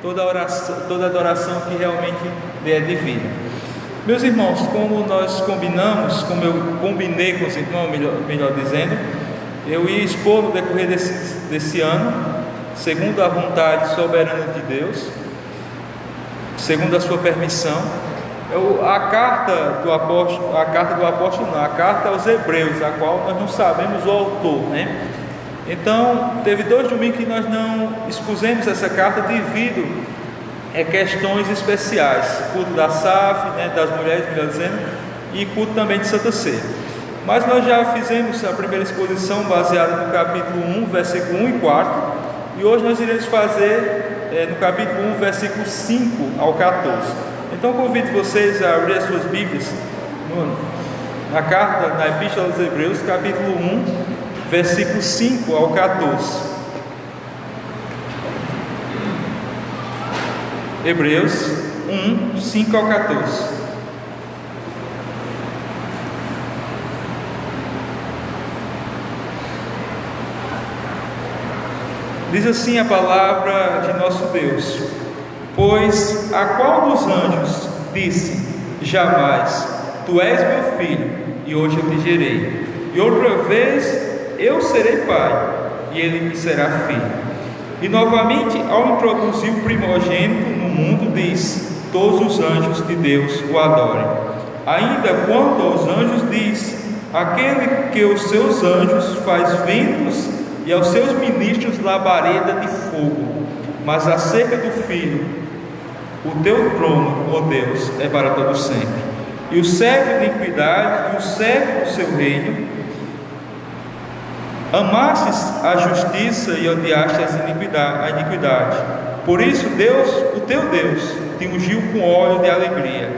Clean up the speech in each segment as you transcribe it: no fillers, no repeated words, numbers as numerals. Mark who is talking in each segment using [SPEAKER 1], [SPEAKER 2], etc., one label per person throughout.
[SPEAKER 1] toda oração, toda adoração que realmente lhe é devida. Meus irmãos, como nós combinamos, como eu combinei com os irmãos, melhor dizendo, eu ia expor no decorrer desse ano, segundo a vontade soberana de Deus, segundo a sua permissão, a carta aos Hebreus, a qual nós não sabemos o autor, né? Então, teve 2 domingos que nós não expusemos essa carta devido a questões especiais, culto da SAF, né, das mulheres, melhor dizendo, e culto também de Santa Ceia. Mas nós já fizemos a primeira exposição baseada no capítulo 1, versículo 1 e 4, e hoje nós iremos fazer no capítulo 1, versículo 5 ao 14. Então convido vocês a abrir as suas Bíblias na carta, na Epístola aos Hebreus, capítulo 1, versículo 5 ao 14. Hebreus 1, 5 ao 14. Diz assim a palavra de nosso Deus: pois a qual dos anjos disse jamais, tu és meu filho, e hoje eu te gerei, e outra vez eu serei pai, e ele me será filho. E novamente, ao introduzir o primogênito no mundo, diz: todos os anjos de Deus o adorem. Ainda quanto aos anjos, diz: aquele que os seus anjos faz ventos e aos seus ministros labareda de fogo. Mas acerca do Filho: o teu trono, ó Deus, é para todo sempre, e o século de iniquidade e o século do seu reino. Amastes a justiça e odiastes a iniquidade. Por isso Deus, o teu Deus, te ungiu com óleo de alegria,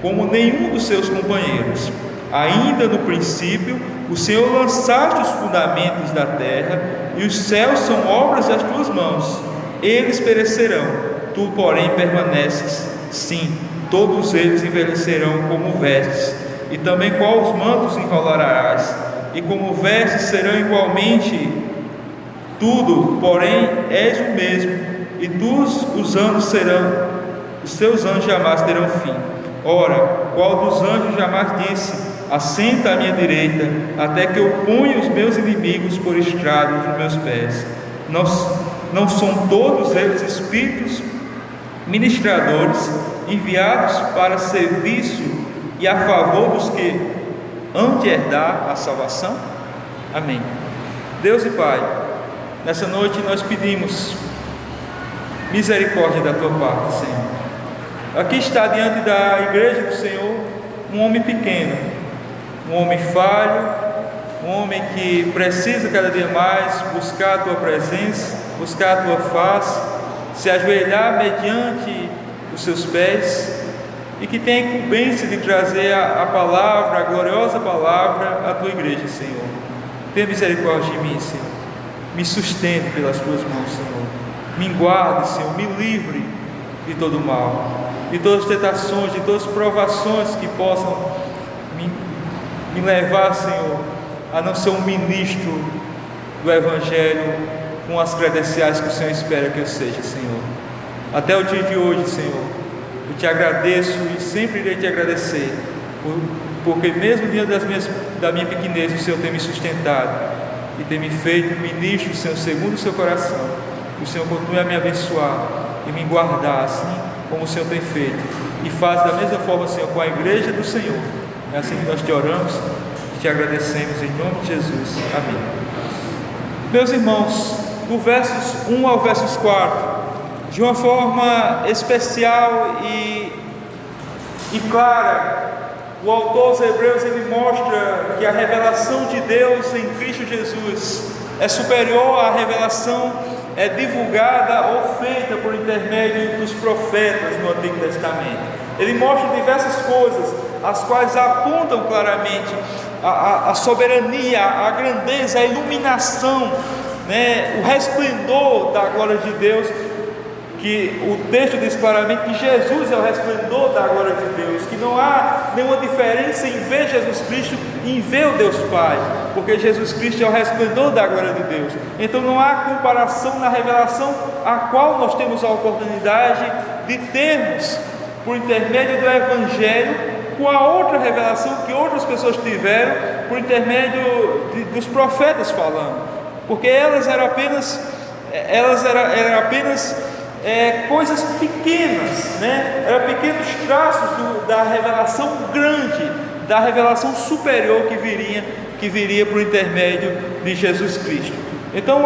[SPEAKER 1] como nenhum dos seus companheiros. Ainda no princípio, o Senhor lançaste os fundamentos da terra, e os céus são obras das tuas mãos. Eles perecerão, tu, porém, permaneces. Sim, todos eles envelhecerão como vestes, e também qual os mantos enrolarás, e como vestes serão igualmente. Tudo, porém, és o mesmo, e os anos serão, os teus anos jamais terão fim. Ora, qual dos anjos jamais disse: assenta à minha direita, até que eu ponha os meus inimigos por estrado dos meus pés? Não são todos eles espíritos ministradores, enviados para serviço e a favor dos que hão de herdar a salvação? Amém. Deus e Pai, nessa noite nós pedimos misericórdia da Tua parte, Senhor. Aqui está diante da igreja do Senhor um homem pequeno, um homem falho, um homem que precisa cada dia mais buscar a Tua presença, buscar a Tua face, se ajoelhar mediante os Seus pés, e que tem a incumbência de trazer a palavra, a gloriosa palavra, à Tua igreja, Senhor. Tenha misericórdia de mim, Senhor. Me sustente pelas Tuas mãos, Senhor. Me guarde, Senhor. Me livre de todo mal, de todas as tentações, de todas as provações que possam me levar, Senhor, a não ser um ministro do Evangelho com as credenciais que o Senhor espera que eu seja, Senhor. Até o dia de hoje, Senhor, eu te agradeço e sempre irei te agradecer, porque mesmo diante da minha pequenez, o Senhor tem me sustentado e tem me feito ministro, Senhor, segundo o seu coração. Que o Senhor continue a me abençoar e me guardar, assim como o Senhor tem feito, e faz da mesma forma, Senhor, com a igreja do Senhor. É assim que nós te oramos e te agradecemos em nome de Jesus. Amém. Meus irmãos, do versos 1 ao versos 4, de uma forma especial e clara, o autor dos Hebreus ele mostra que a revelação de Deus em Cristo Jesus é superior à revelação divulgada ou feita por intermédio dos profetas no Antigo Testamento. Ele mostra diversas coisas, as quais apontam claramente a soberania, a grandeza, a iluminação, né, o resplendor da glória de Deus, que o texto diz claramente que Jesus é o resplendor da glória de Deus, que não há nenhuma diferença em ver Jesus Cristo e em ver o Deus Pai, porque Jesus Cristo é o resplendor da glória de Deus. Então não há comparação na revelação a qual nós temos a oportunidade de termos, por intermédio do Evangelho, com a outra revelação que outras pessoas tiveram, por intermédio dos profetas falando, porque elas eram apenas coisas pequenas, né? Eram pequenos traços da revelação grande, da revelação superior que viria por intermédio de Jesus Cristo. Então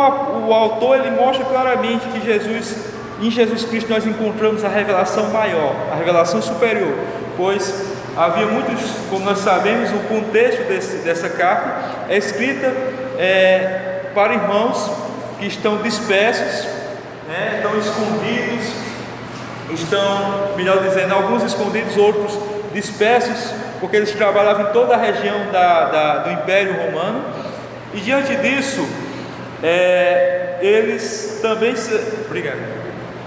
[SPEAKER 1] o autor ele mostra claramente que em Jesus Cristo nós encontramos a revelação maior, a revelação superior, pois havia muitos, como nós sabemos, o contexto dessa carta é escrita para irmãos que estão dispersos, né, estão escondidos, melhor dizendo, alguns escondidos, outros dispersos, porque eles trabalhavam em toda a região do Império Romano, e diante disso, eles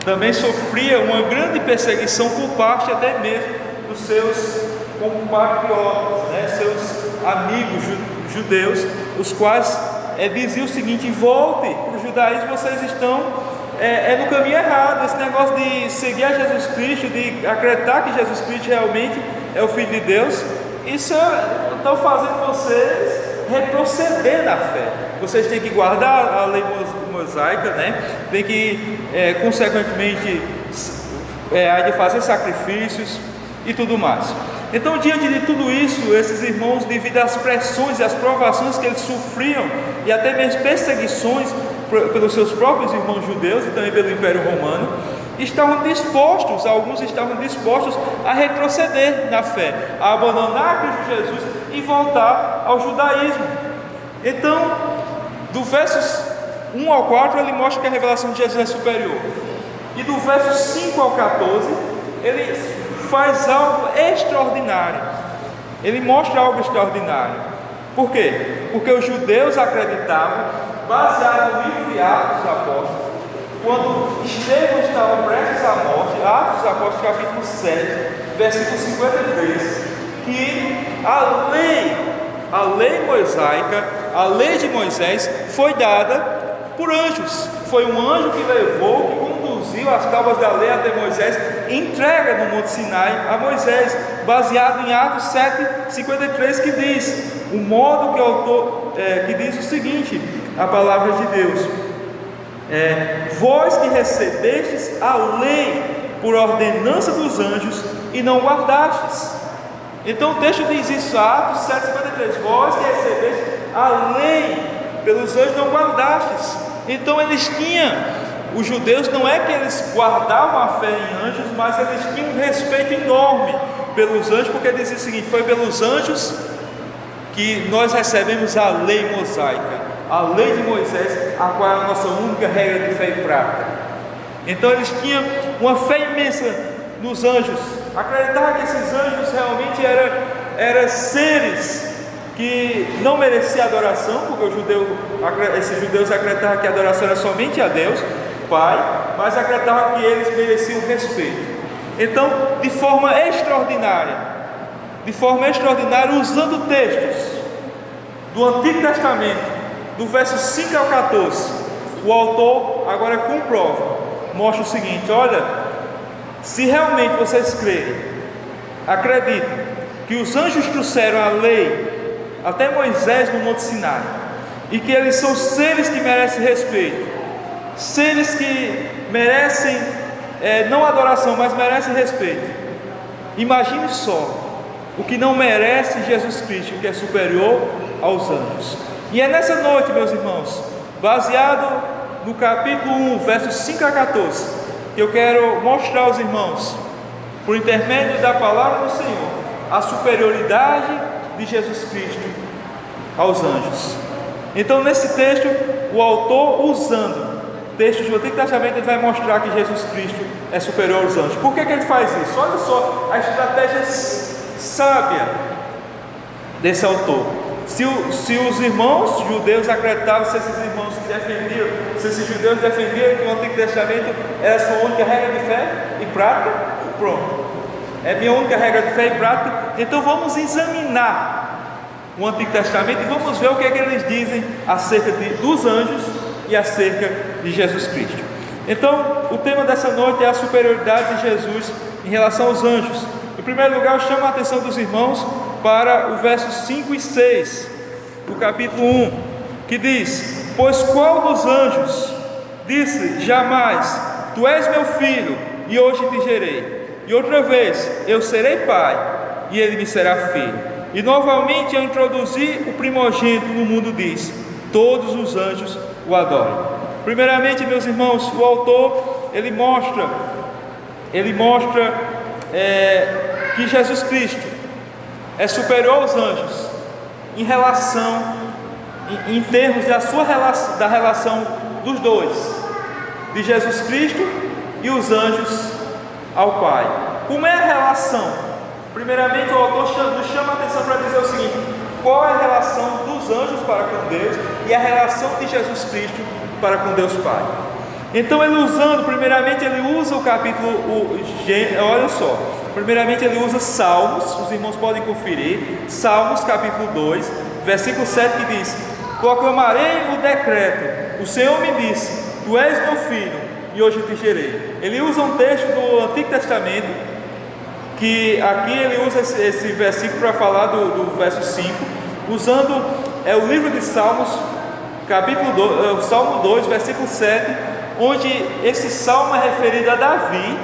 [SPEAKER 1] também sofriam uma grande perseguição por parte até mesmo dos seus compatriotas, né, seus amigos judeus, os quais diziam o seguinte: volte para o judaísmo, vocês estão no caminho errado. Esse negócio de seguir a Jesus Cristo, de acreditar que Jesus Cristo realmente é o Filho de Deus, isso estão fazendo vocês retroceder na fé. Vocês têm que guardar a lei mosaica, né? Tem que consequentemente de fazer sacrifícios e tudo mais. Então, diante de tudo isso, esses irmãos, devido às pressões e às provações que eles sofriam, e até mesmo perseguições pelos seus próprios irmãos judeus e também pelo Império Romano, alguns estavam dispostos a retroceder na fé, a abandonar Cristo Jesus e voltar ao judaísmo. Então, do versos 1 ao 4, ele mostra que a revelação de Jesus é superior, e do verso 5 ao 14, ele faz algo extraordinário. Ele mostra algo extraordinário. Por quê? Porque os judeus acreditavam, baseado no livro de Atos dos Apóstolos, quando Estevão estava prestes à morte, Atos dos Apóstolos capítulo 7, versículo 53, que a lei mosaica, a lei de Moisés, foi dada por anjos. Foi um anjo que levou, que conduziu as tábuas da lei até Moisés, entrega no Monte Sinai a Moisés, baseado em Atos 7:53, que diz o modo que diz o seguinte: a palavra de Deus, vós que recebestes a lei por ordenança dos anjos e não guardastes. Então o texto diz isso, Atos 7:53, vós que recebestes a lei pelos anjos não guardastes. Então os judeus, não é que eles guardavam a fé em anjos, mas eles tinham um respeito enorme pelos anjos, porque dizia o seguinte: foi pelos anjos que nós recebemos a lei mosaica, a lei de Moisés, a qual é a nossa única regra de fé e prática. Então eles tinham uma fé imensa nos anjos, acreditavam que esses anjos realmente eram seres que não mereciam adoração, porque esses judeus acreditavam que a adoração era somente a Deus Pai, mas acreditavam que eles mereciam respeito. Então, de forma extraordinária, usando textos do Antigo Testamento, do verso 5 ao 14, o autor agora comprova, mostra o seguinte: olha, se realmente vocês crerem, acreditam que os anjos trouxeram a lei até Moisés no Monte Sinai, e que eles são seres que merecem respeito, seres que merecem não adoração, mas merecem respeito. Imagine só o que não merece Jesus Cristo, que é superior aos anjos. E é nessa noite, meus irmãos, baseado no capítulo 1, versos 5 a 14, que eu quero mostrar aos irmãos, por intermédio da palavra do Senhor, a superioridade de Jesus Cristo aos anjos. Então, nesse texto, o autor, usando textos do Antigo Testamento, ele vai mostrar que Jesus Cristo é superior aos anjos. Por que ele faz isso? Olha só a estratégia sábia desse autor. Se os irmãos judeus acreditavam, se esses judeus defendiam que o Antigo Testamento era a sua única regra de fé e prática, pronto, é minha única regra de fé e prática, então vamos examinar o Antigo Testamento e vamos ver o que é que eles dizem acerca dos anjos e acerca de Jesus Cristo. Então, o tema dessa noite é a superioridade de Jesus em relação aos anjos. Em primeiro lugar, eu chamo a atenção dos irmãos para o versos 5 e 6 do capítulo 1, que diz: pois qual dos anjos disse jamais, tu és meu filho, e hoje te gerei? E outra vez, eu serei pai, e ele me será filho. E novamente, ao introduzir o primogênito no mundo, diz: todos os anjos o adoram. Primeiramente, meus irmãos, o autor, ele mostra que Jesus Cristo é superior aos anjos em relação, em termos da relação dos dois, de Jesus Cristo e os anjos ao Pai. Como é a relação? Primeiramente, o autor nos chama a atenção para dizer o seguinte: qual é a relação dos anjos para com Deus e a relação de Jesus Cristo para com Deus Pai. Então, primeiramente ele usa o capítulo, olha só, primeiramente ele usa Salmos, os irmãos podem conferir, Salmos capítulo 2, versículo 7, que diz: proclamarei o decreto, o Senhor me disse, tu és meu filho, e hoje te gerei. Ele usa um texto do Antigo Testamento, que aqui ele usa esse versículo para falar do verso 5, usando o livro de Salmos, capítulo 2, Salmo 2, versículo 7, onde esse salmo é referido a Davi,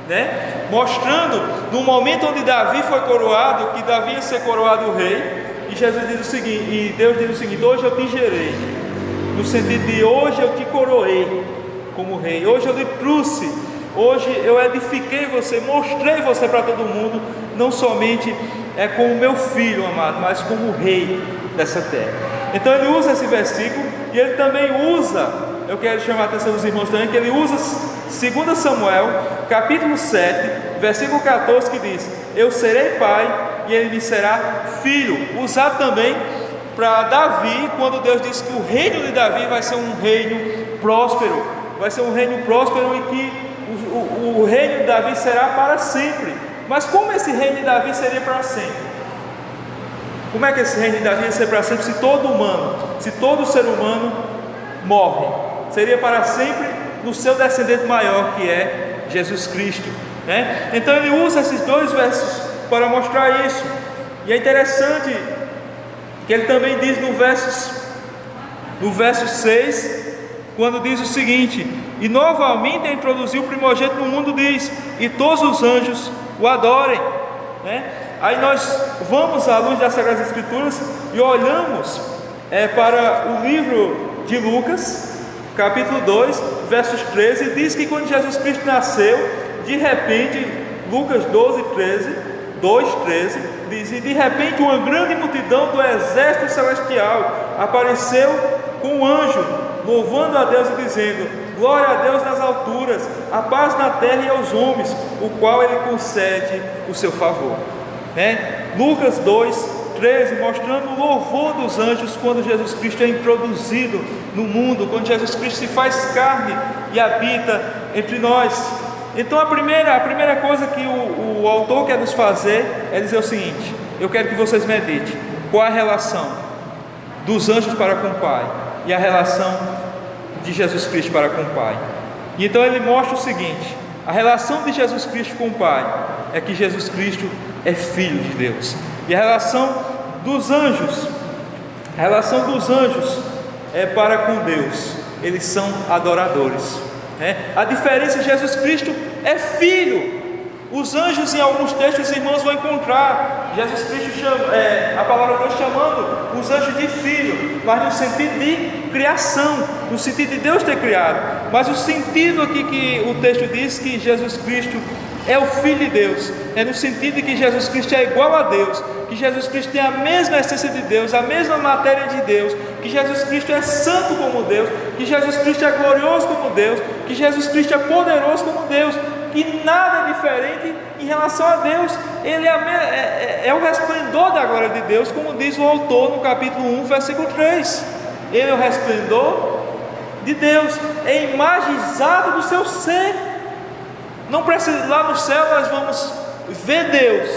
[SPEAKER 1] né? Mostrando no momento onde Davi foi coroado, que Davi ia ser coroado rei, e Jesus diz o seguinte, e Deus diz o seguinte: hoje eu te gerei, no sentido de hoje eu te coroei como rei, hoje eu lhe trouxe, hoje eu edifiquei você, mostrei você para todo mundo, não somente como meu filho amado, mas como rei dessa terra. Então ele usa esse versículo, e ele também usa, eu quero chamar a atenção dos irmãos também, que ele usa 2 Samuel, capítulo 7, versículo 14, que diz: eu serei pai, e ele me será filho. Usado também para Davi, quando Deus disse que o reino de Davi vai ser um reino próspero, e que o reino de Davi será para sempre. Mas como esse reino de Davi seria para sempre? Como é que esse reino de Davi ia ser para sempre se todo ser humano morre? Seria para sempre no seu descendente maior, que é Jesus Cristo, né? Então ele usa esses dois versos para mostrar isso. E é interessante que ele também diz no verso 6, quando diz o seguinte: e novamente a introduzir o primogênito no mundo, diz: e todos os anjos o adorem, né? Aí nós vamos à luz das Sagradas Escrituras e olhamos para o livro de Lucas, capítulo 2, versos 13, e diz que quando Jesus Cristo nasceu, de repente, Lucas 2:13, diz: e de repente uma grande multidão do exército celestial apareceu com um anjo, louvando a Deus e dizendo: glória a Deus nas alturas, a paz na terra e aos homens, o qual ele concede o seu favor. Lucas 2:13, mostrando o louvor dos anjos quando Jesus Cristo é introduzido no mundo, quando Jesus Cristo se faz carne e habita entre nós. Então a primeira coisa que o autor quer nos fazer é dizer o seguinte: eu quero que vocês meditem qual a relação dos anjos para com o Pai e a relação de Jesus Cristo para com o Pai. E então ele mostra o seguinte: a relação de Jesus Cristo com o Pai é que Jesus Cristo é Filho de Deus. E a relação dos anjos é para com Deus, eles são adoradores. A diferença: Jesus Cristo é Filho. Os anjos, em alguns textos, os irmãos vão encontrar Jesus Cristo a palavra de Deus chamando os anjos de filho, mas no sentido de criação, no sentido de Deus ter criado. Mas o sentido aqui que o texto diz que Jesus Cristo é o Filho de Deus, é no sentido de que Jesus Cristo é igual a Deus, que Jesus Cristo tem a mesma essência de Deus, a mesma matéria de Deus, que Jesus Cristo é santo como Deus, que Jesus Cristo é glorioso como Deus, que Jesus Cristo é poderoso como Deus, que nada é diferente em relação a Deus. Ele é o resplendor da glória de Deus, como diz o autor no capítulo 1, versículo 3. Ele é o resplendor de Deus, é a imagem exata do seu ser. Não precisa, lá no céu nós vamos ver Deus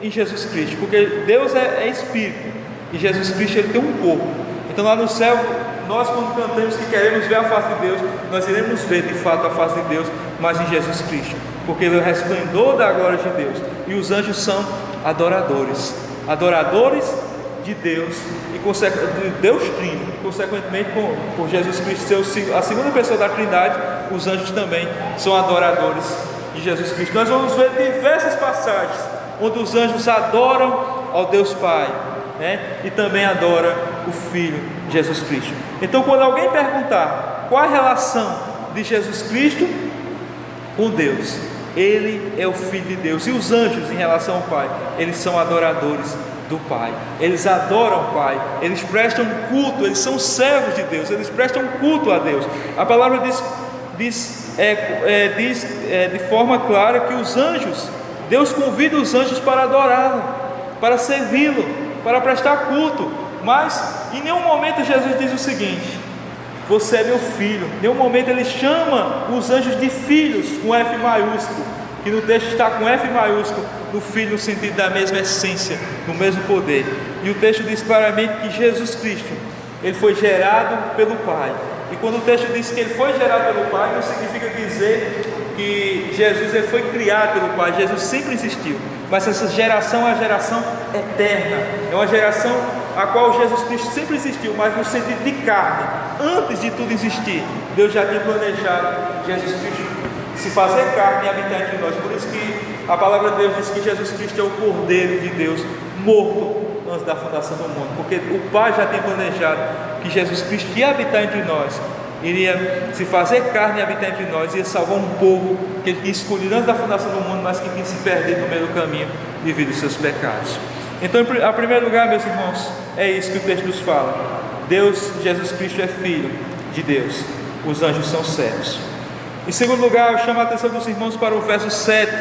[SPEAKER 1] em Jesus Cristo, porque Deus é Espírito, e Jesus Cristo ele tem um corpo. Então lá no céu, nós quando cantamos que queremos ver a face de Deus, nós iremos ver de fato a face de Deus, mas em Jesus Cristo, porque Ele é o resplendor da glória de Deus. E os anjos são adoradores, adoradores de Deus e de Deus Trino. Consequentemente, por Jesus Cristo ser a segunda pessoa da Trindade, os anjos também são adoradores de Jesus Cristo. Nós vamos ver diversas passagens onde os anjos adoram ao Deus Pai, e também adoram o Filho Jesus Cristo. Então, quando alguém perguntar qual a relação de Jesus Cristo com Deus, Ele é o Filho de Deus. E os anjos, em relação ao Pai, eles são adoradores do Pai. Eles adoram o Pai, eles prestam culto, eles são servos de Deus, eles prestam culto a Deus. A palavra diz de forma clara que os anjos, Deus convida os anjos para adorá-lo, para servi-lo, para prestar culto. Mas em nenhum momento Jesus diz o seguinte: você é meu filho. Em nenhum momento Ele chama os anjos de filhos com F maiúsculo, que no texto está com F maiúsculo, no Filho no sentido da mesma essência, do mesmo poder. E o texto diz claramente que Jesus Cristo, Ele foi gerado pelo Pai. E quando o texto diz que Ele foi gerado pelo Pai, não significa dizer que Jesus Ele foi criado pelo Pai. Jesus sempre existiu, mas essa geração é uma geração eterna, é uma geração a qual Jesus Cristo sempre existiu, mas no sentido de carne. Antes de tudo existir, Deus já tinha planejado Jesus Cristo se fazer carne e habitar entre nós. Por isso que a palavra de Deus diz que Jesus Cristo é o Cordeiro de Deus, morto antes da fundação do mundo, porque o Pai já tem planejado que Jesus Cristo ia habitar entre nós, iria se fazer carne e habitar entre nós, ia salvar um povo que Ele tinha escolhido antes da fundação do mundo, mas que tinha se perdido no meio do caminho devido aos seus pecados. Então, em primeiro lugar, meus irmãos, é isso que o texto nos fala: Deus, Jesus Cristo é Filho de Deus, os anjos são servos. Em segundo lugar, eu chamo a atenção dos irmãos para o verso 7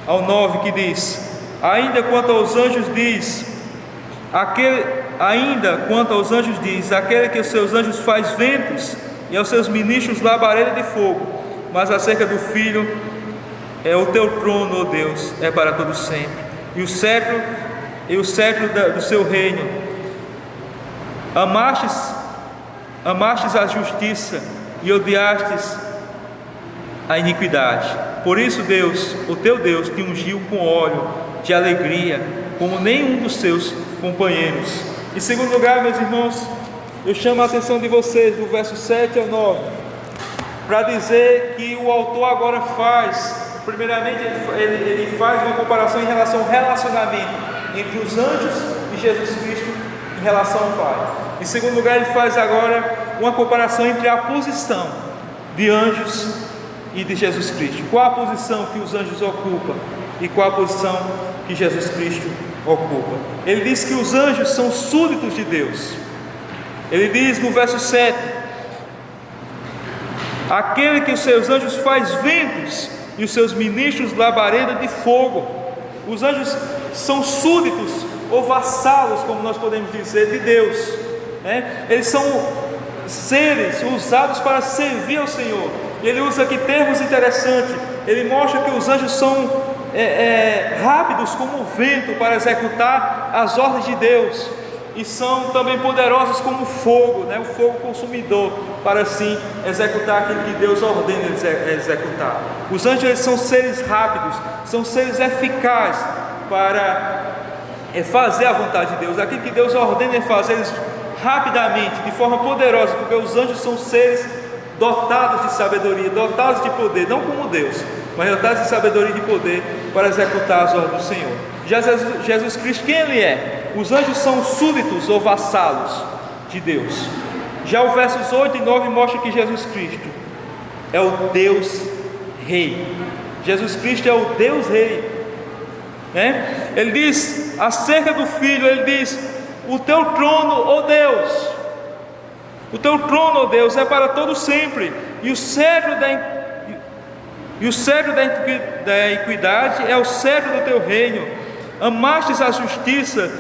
[SPEAKER 1] ao 9, que diz: ainda quanto aos anjos diz, aquele que os seus anjos faz ventos e aos seus ministros labareda de fogo. Mas acerca do Filho, é o teu trono, ó Deus, é para todo sempre, e o cetro do seu reino. Amastes a justiça e odiastes a iniquidade. Por isso Deus, o teu Deus, te ungiu com óleo de alegria, como nenhum dos seus companheiros. Em segundo lugar, meus irmãos, eu chamo a atenção de vocês do verso 7 ao 9, para dizer que o autor agora primeiramente ele faz uma comparação em relação ao relacionamento entre os anjos e Jesus Cristo em relação ao Pai. Em segundo lugar, ele faz agora uma comparação entre a posição de anjos e de Jesus Cristo. Qual a posição que os anjos ocupam e qual a posição que Jesus Cristo ocupa? Ele diz que os anjos são súditos de Deus. Ele diz no verso 7: aquele que os seus anjos faz ventos e os seus ministros labareda de fogo. Os anjos são súditos ou vassalos, como nós podemos dizer, de Deus, Eles são seres usados para servir ao Senhor. Ele usa aqui termos interessantes. Ele mostra que os anjos são rápidos como o vento para executar as ordens de Deus, e são também poderosos como o fogo, o fogo consumidor, para assim executar aquilo que Deus ordena eles executar. Os anjos, eles são seres rápidos, são seres eficazes para fazer a vontade de Deus. Aquilo que Deus ordena fazer, eles rapidamente, de forma poderosa, porque os anjos são seres dotados de sabedoria, dotados de poder, não como Deus, mas dotados de sabedoria e de poder para executar as ordens do Senhor. Já Jesus Cristo, quem Ele é? Os anjos são súditos ou vassalos de Deus. Já o versos 8 e 9 mostra que Jesus Cristo é o Deus Rei. Jesus Cristo é o Deus Rei, Ele diz acerca do Filho, Ele diz: o teu trono, ó Deus, o teu trono, ó Deus, é para todo sempre, e o cetro da equidade é o cetro do teu reino. Amastes a justiça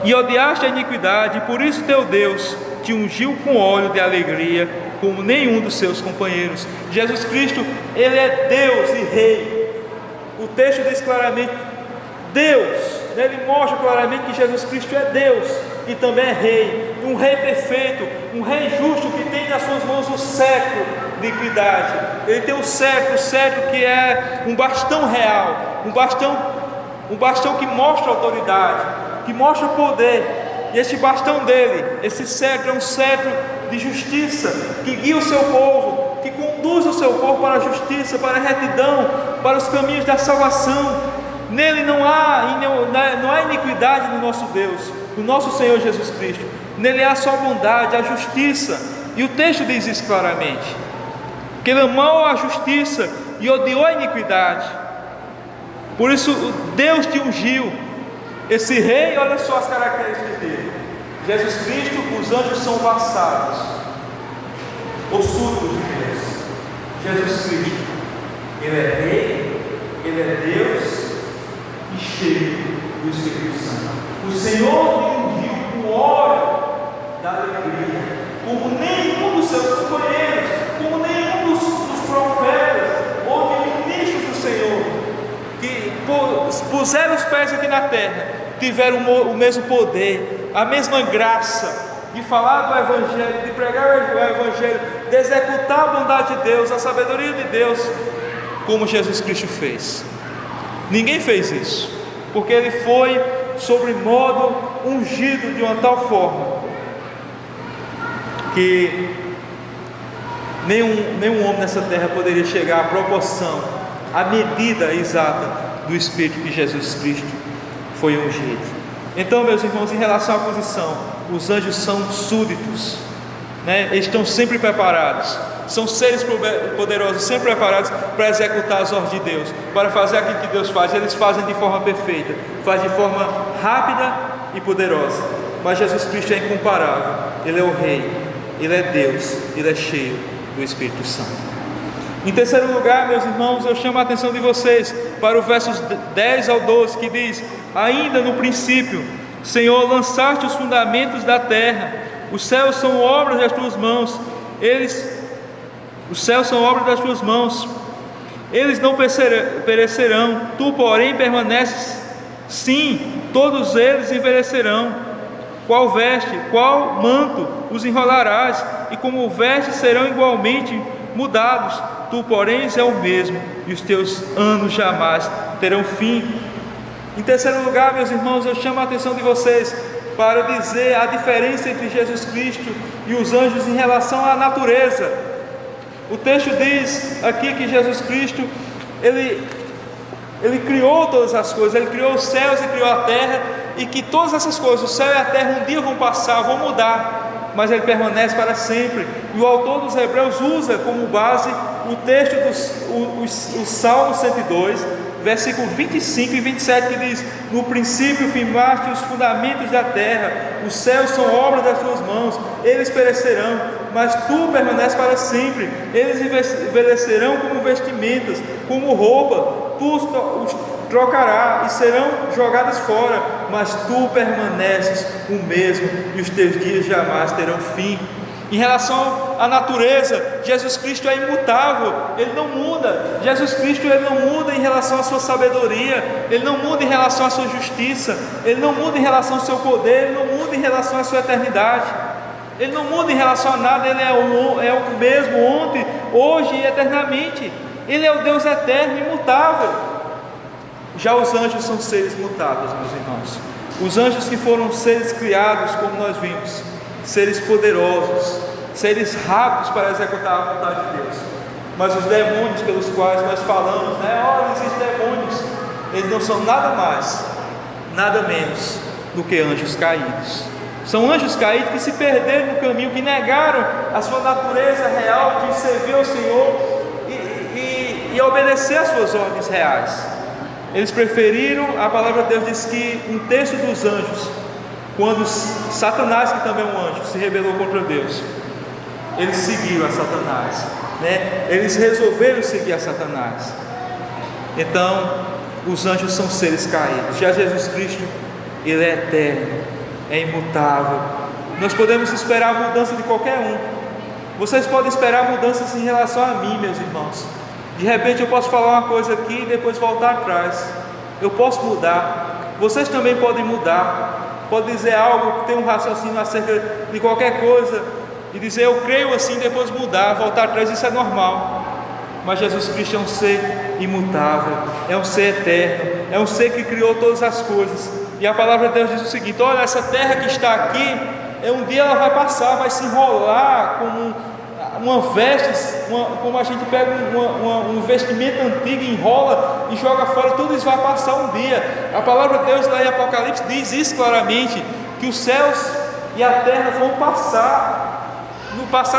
[SPEAKER 1] e odiaste a iniquidade, por isso teu Deus te ungiu com óleo de alegria, como nenhum dos seus companheiros. Jesus Cristo, Ele é Deus e Rei. O texto diz claramente Deus, Ele mostra claramente que Jesus Cristo é Deus. e também é rei, um rei perfeito, um rei justo que tem nas suas mãos o cetro de equidade. Ele tem o cetro que é um bastão real, um bastão que mostra autoridade, que mostra poder. E esse bastão dele, esse cetro, é um cetro de justiça, que guia o seu povo, que conduz o seu povo para a justiça, para a retidão, para os caminhos da salvação. Nele não há iniquidade no nosso Deus, no nosso Senhor Jesus Cristo. Nele há só bondade, a justiça. E o texto diz isso claramente, que ele amou a justiça e odiou a iniquidade. Por isso Deus te ungiu. Esse rei, olha só as características dele. Jesus Cristo, os anjos são vassalos ou súditos de Deus. Jesus Cristo, ele é rei, ele é Deus e cheio do Espírito Santo. O Senhor lhe ungiu com óleo da alegria, como nenhum dos seus companheiros, como nenhum dos profetas ou de ministros do Senhor, que puseram os pés aqui na terra, tiveram o mesmo poder, a mesma graça de falar do Evangelho, de pregar o Evangelho, de executar a bondade de Deus, a sabedoria de Deus, como Jesus Cristo fez. Ninguém fez isso, porque ele foi sobre modo ungido de uma tal forma que nenhum homem nessa terra poderia chegar à proporção, à medida exata do Espírito que Jesus Cristo foi ungido. Então, meus irmãos, em relação à posição, os anjos são súditos, né? Eles estão sempre preparados, são seres poderosos, sempre preparados para executar as ordens de Deus, para fazer aquilo que Deus faz. Eles fazem de forma perfeita, fazem de forma rápida e poderosa. Mas Jesus Cristo é incomparável, Ele é o Rei, Ele é Deus, Ele é cheio do Espírito Santo. Em terceiro lugar, meus irmãos, eu chamo a atenção de vocês para o versos 10 ao 12, que diz: ainda no princípio, Senhor, lançaste os fundamentos da terra, os céus são obras das tuas mãos, os céus são obras das tuas mãos, eles não perecerão, tu porém permaneces, sim, todos eles envelhecerão. Qual veste, qual manto os enrolarás, e como vestes serão igualmente mudados. Tu porém és o mesmo, e os teus anos jamais terão fim. Em terceiro lugar, meus irmãos, eu chamo a atenção de vocês para dizer a diferença entre Jesus Cristo e os anjos em relação à natureza. O texto diz aqui que Jesus Cristo, Ele criou todas as coisas, Ele criou os céus e criou a terra, e que todas essas coisas, o céu e a terra, um dia vão passar, vão mudar, mas Ele permanece para sempre. E o autor dos Hebreus usa como base o texto do Salmo 102, versículo 25 e 27, que diz: no princípio firmaste os fundamentos da terra, os céus são obra das tuas mãos, eles perecerão, mas tu permaneces para sempre. Eles envelhecerão como vestimentas, como roupa, tu os trocarás e serão jogadas fora, mas tu permaneces o mesmo, e os teus dias jamais terão fim. Em relação à natureza, Jesus Cristo é imutável, Ele não muda. Jesus Cristo, Ele não muda em relação à sua sabedoria, Ele não muda em relação à sua justiça, Ele não muda em relação ao seu poder, Ele não muda em relação à sua eternidade, Ele não muda em relação a nada. Ele é o mesmo ontem, hoje e eternamente. Ele é o Deus eterno, imutável. Já os anjos são seres mutáveis, meus irmãos. Os anjos que foram seres criados, como nós vimos, seres poderosos, seres rápidos para executar a vontade de Deus. Mas os demônios pelos quais nós falamos, existem demônios, eles não são nada mais, nada menos do que anjos caídos. São anjos caídos que se perderam no caminho, que negaram a sua natureza real de servir ao Senhor e obedecer às suas ordens reais. Eles preferiram, a palavra de Deus diz que um terço dos anjos, quando Satanás, que também é um anjo, se rebelou contra Deus, eles seguiram a Satanás, né? Eles resolveram seguir a Satanás. Então, os anjos são seres caídos. Já Jesus Cristo, Ele é eterno, é imutável. Nós podemos esperar a mudança de qualquer um. Vocês podem esperar mudanças em relação a mim, meus irmãos. De repente eu posso falar uma coisa aqui e depois voltar atrás. Eu posso mudar. Vocês também podem mudar. pode dizer algo, ter um raciocínio acerca de qualquer coisa e dizer eu creio assim, depois mudar, voltar atrás, isso é normal. Mas Jesus Cristo é um ser imutável, é um ser eterno, é um ser que criou todas as coisas. E a palavra de Deus diz o seguinte: olha, essa terra que está aqui, um dia ela vai passar, vai se enrolar como uma veste, como a gente pega um vestimento antigo, enrola e joga fora, tudo isso vai passar um dia. A palavra de Deus lá em Apocalipse diz isso claramente, que os céus e a terra vão passar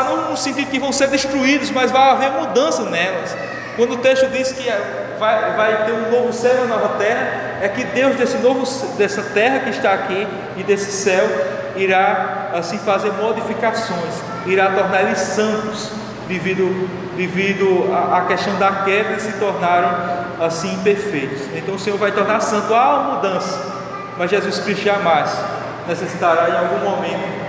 [SPEAKER 1] não no sentido que vão ser destruídos, mas vai haver mudança nelas. Quando o texto diz que vai ter um novo céu e uma nova terra, é que Deus dessa terra que está aqui e desse céu irá assim fazer modificações, irá tornar eles santos devido à questão da queda e se tornarem assim imperfeitos. Então o Senhor vai tornar santo. Há uma mudança, mas Jesus Cristo jamais necessitará em algum momento.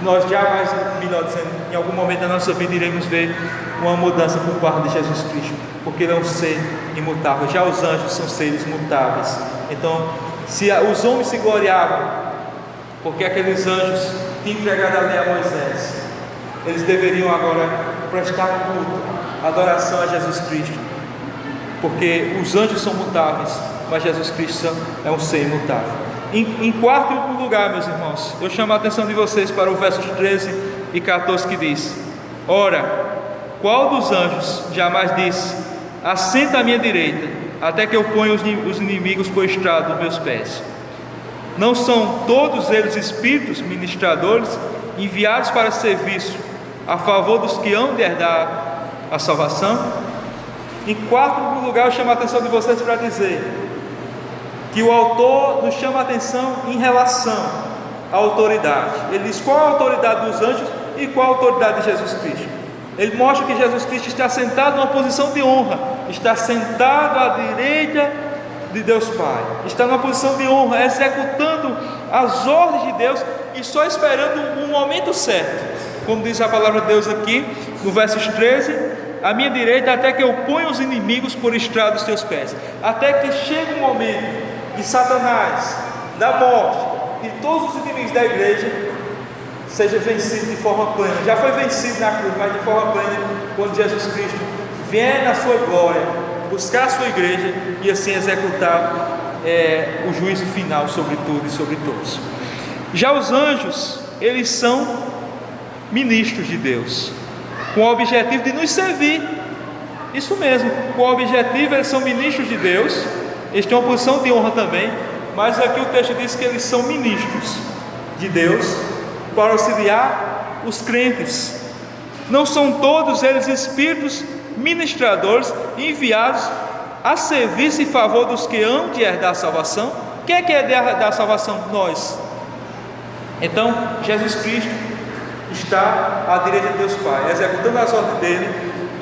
[SPEAKER 1] Nós jamais, melhor dizendo, em algum momento da nossa vida iremos ver uma mudança por parte de Jesus Cristo, porque Ele é um ser imutável. Já os anjos são seres mutáveis. Então, se os homens se gloriavam porque aqueles anjos tinham entregado a lei a Moisés, eles deveriam agora prestar culto, adoração a Jesus Cristo, porque os anjos são mutáveis, mas Jesus Cristo é um ser imutável. Em quarto lugar, meus irmãos, eu chamo a atenção de vocês para o versos 13 e 14 que diz: ora, qual dos anjos jamais disse: assenta à minha direita, até que eu ponha os inimigos por estrado dos meus pés? Não são todos eles espíritos ministradores, enviados para serviço a favor dos que hão de herdar a salvação? Em quarto lugar, eu chamo a atenção de vocês para dizer que o autor nos chama a atenção em relação à autoridade. Ele diz qual a autoridade dos anjos e qual a autoridade de Jesus Cristo. Ele mostra que Jesus Cristo está sentado numa posição de honra, está sentado à direita de Deus Pai, está numa posição de honra, executando as ordens de Deus e só esperando um momento certo, como diz a palavra de Deus aqui no versos 13: à minha direita, até que eu ponha os inimigos por estrado dos teus pés. Até que chegue um momento de Satanás, da morte, de todos os inimigos da igreja, seja vencido de forma plena. Já foi vencido na cruz, mas de forma plena, quando Jesus Cristo vier na sua glória, buscar a sua igreja e assim executar o juízo final sobre tudo e sobre todos. Já os anjos, eles são ministros de Deus, com o objetivo de nos servir. Isso mesmo, com o objetivo, eles são ministros de Deus. Eles têm uma posição de honra também, mas aqui o texto diz que eles são ministros de Deus para auxiliar os crentes. Não são todos eles espíritos ministradores enviados a serviço em favor dos que hão de herdar a salvação? Quem é que é de herdar a salvação? Nós. Então Jesus Cristo está à direita de Deus Pai, executando as ordens dele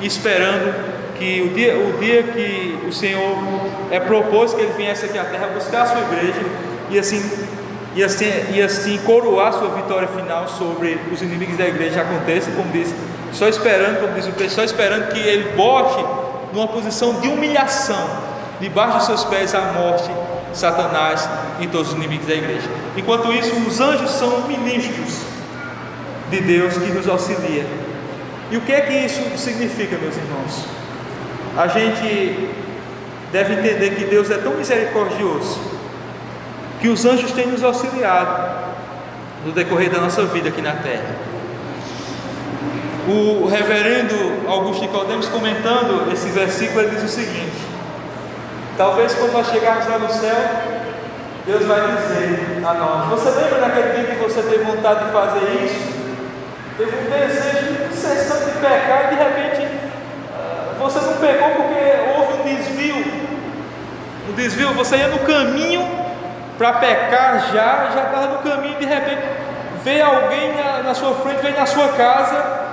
[SPEAKER 1] e esperando que o dia que o Senhor propôs que ele viesse aqui à terra buscar a sua igreja e assim coroar a sua vitória final sobre os inimigos da igreja aconteça, como diz, só esperando, como diz o texto, só esperando que ele bote numa posição de humilhação debaixo dos seus pés a morte, Satanás e todos os inimigos da igreja. Enquanto isso, os anjos são ministros de Deus que nos auxilia. E o que é que isso significa, meus irmãos? A gente deve entender que Deus é tão misericordioso que os anjos têm nos auxiliado no decorrer da nossa vida aqui na terra. O reverendo Augusto Nicodemos, comentando esse versículo, ele diz o seguinte: talvez quando nós chegarmos lá no céu, Deus vai dizer a nós: você lembra daquele dia que você teve vontade de fazer isso? Teve um desejo incessante de pecar e de repente você não pecou porque houve um desvio, você ia no caminho para pecar, já estava no caminho, de repente veio alguém na sua frente, veio na sua casa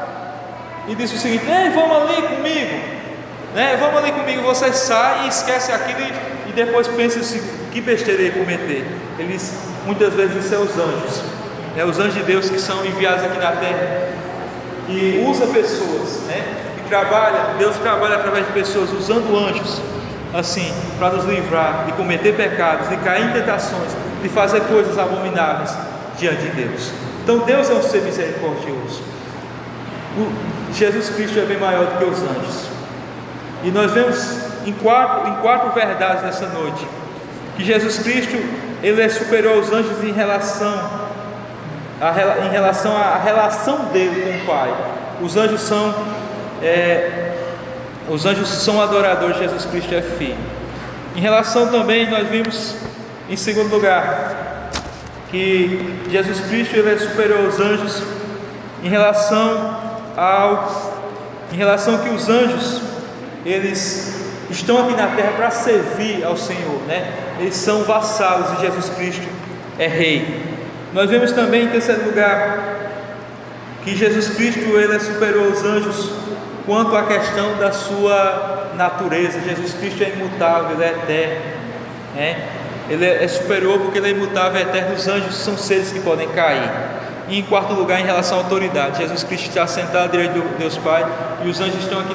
[SPEAKER 1] e disse o seguinte: ei, vamos ali comigo, né? Vamos ali comigo. Você sai e esquece aquilo e depois pensa assim: que besteira ia cometer. Eles muitas vezes são os anjos, né? Os anjos de Deus que são enviados aqui na terra e usa pessoas, né? Deus trabalha através de pessoas, usando anjos assim, para nos livrar de cometer pecados, de cair em tentações, de fazer coisas abomináveis diante de Deus. Então Deus é um ser misericordioso. Jesus Cristo é bem maior do que os anjos. E nós vemos em quatro verdades nessa noite, que Jesus Cristo, Ele é superior aos anjos em relação à relação dele com o Pai. Os anjos são adoradores, Jesus Cristo é filho. Em relação também, nós vimos em segundo lugar que Jesus Cristo, Ele é superior aos anjos em relação que os anjos, eles estão aqui na terra para servir ao Senhor, né? Eles são vassalos e Jesus Cristo é rei. Nós vemos também em terceiro lugar que Jesus Cristo, Ele é superior aos anjos quanto à questão da sua natureza. Jesus Cristo é imutável, Ele é eterno, né? Ele é superior porque Ele é imutável, é eterno. Os anjos são seres que podem cair. E em quarto lugar, em relação à autoridade, Jesus Cristo está sentado à direita do Deus Pai, e os anjos estão aqui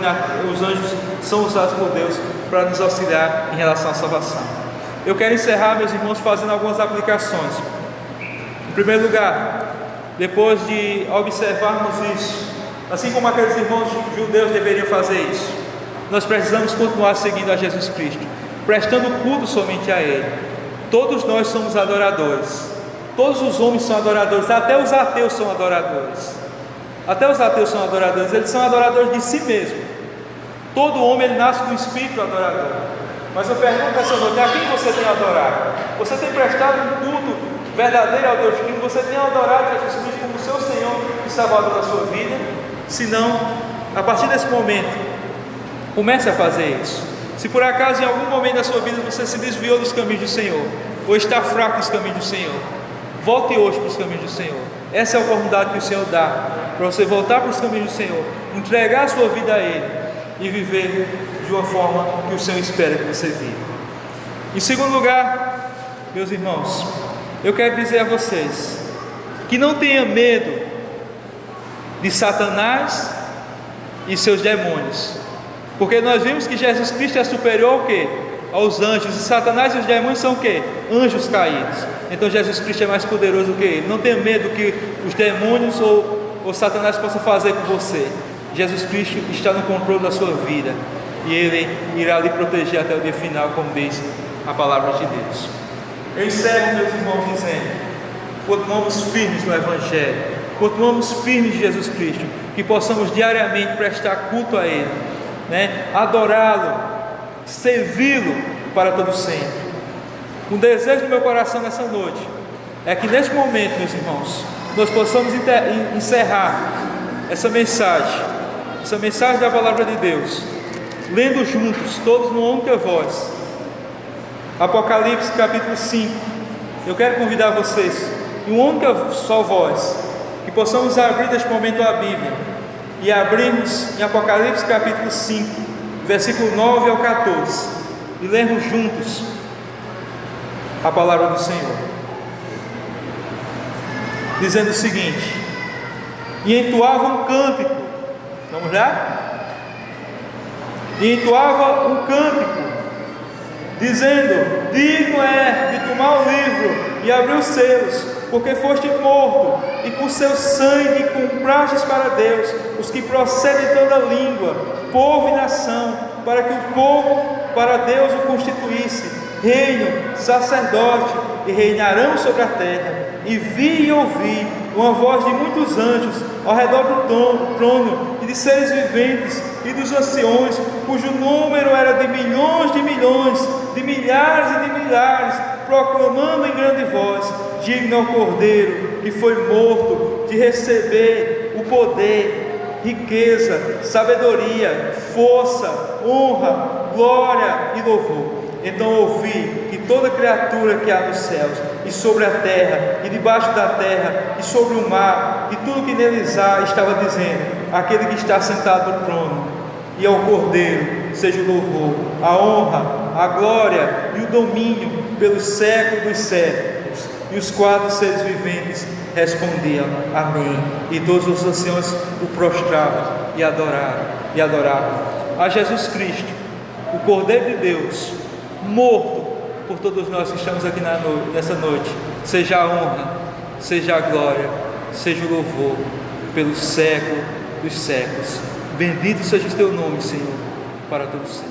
[SPEAKER 1] os anjos são usados por Deus para nos auxiliar em relação à salvação. Eu quero encerrar, meus irmãos, fazendo algumas aplicações. Em primeiro lugar, depois de observarmos isso, assim como aqueles irmãos judeus deveriam fazer isso, nós precisamos continuar seguindo a Jesus Cristo, prestando culto somente a Ele. Todos nós somos adoradores. Todos os homens são adoradores, até os ateus são adoradores. Até os ateus são adoradores, eles são adoradores de si mesmo. Todo homem, ele nasce com um espírito adorador. Mas eu pergunto essa noite, a quem você tem adorado? Você tem prestado um culto verdadeiro ao Deus Trino? Você tem adorado Jesus Cristo como seu Senhor e Salvador da sua vida? Se não, a partir desse momento, comece a fazer isso. Se por acaso em algum momento da sua vida você se desviou dos caminhos do Senhor, ou está fraco nos caminhos do Senhor, volte hoje para os caminhos do Senhor. Essa é a oportunidade que o Senhor dá para você voltar para os caminhos do Senhor, entregar a sua vida a Ele e viver de uma forma que o Senhor espera que você viva. Em segundo lugar, meus irmãos, eu quero dizer a vocês que não tenha medo de Satanás e seus demônios, porque nós vimos que Jesus Cristo é superior ao quê? Aos anjos, e Satanás e os demônios são o quê? Anjos caídos. Então Jesus Cristo é mais poderoso do que ele. Não tenha medo que os demônios ou Satanás possam fazer com você. Jesus Cristo está no controle da sua vida, e Ele irá lhe proteger até o dia final, como diz a palavra de Deus. Eu encerro, meus irmãos, dizendo: continuamos firmes no Evangelho, continuamos firmes em Jesus Cristo, que possamos diariamente prestar culto a Ele, né? Adorá-lo, servi-lo para todo sempre. Um desejo do meu coração nessa noite é que neste momento, meus irmãos, nós possamos encerrar essa mensagem da palavra de Deus, lendo juntos, todos numa única voz, Apocalipse capítulo 5. Eu quero convidar vocês, em uma única só voz, que possamos abrir neste momento a Bíblia e abrirmos em Apocalipse capítulo 5, versículo 9 ao 14, e lermos juntos a palavra do Senhor, dizendo o seguinte: e entoava um cântico, vamos lá? E entoava um cântico, dizendo: digno é de tomar o livro e abrir os selos, porque foste morto, e com seu sangue comprastes para Deus os que procedem de toda língua, povo e nação, para que o povo para Deus o constituísse reino, sacerdote, e reinarão sobre a terra. E vi e ouvi uma voz de muitos anjos ao redor do trono, e de seres viventes, e dos anciões, cujo número era de milhões, de milhares e de milhares, proclamando em grande voz: digno é o Cordeiro que foi morto de receber o poder, riqueza, sabedoria, força, honra, glória e louvor. Então ouvi que toda criatura que há nos céus e sobre a terra e debaixo da terra e sobre o mar e tudo que neles há estava dizendo: aquele que está sentado no trono e ao Cordeiro seja o louvor, a honra, a glória e o domínio pelos séculos dos séculos. E os quatro seres viventes respondiam: amém. E todos os anciãos o prostravam e adoravam a Jesus Cristo, o Cordeiro de Deus, morto por todos nós que estamos aqui nessa noite. Seja a honra, seja a glória, seja o louvor, pelo século dos séculos. Bendito seja o teu nome, Senhor, para todos sempre.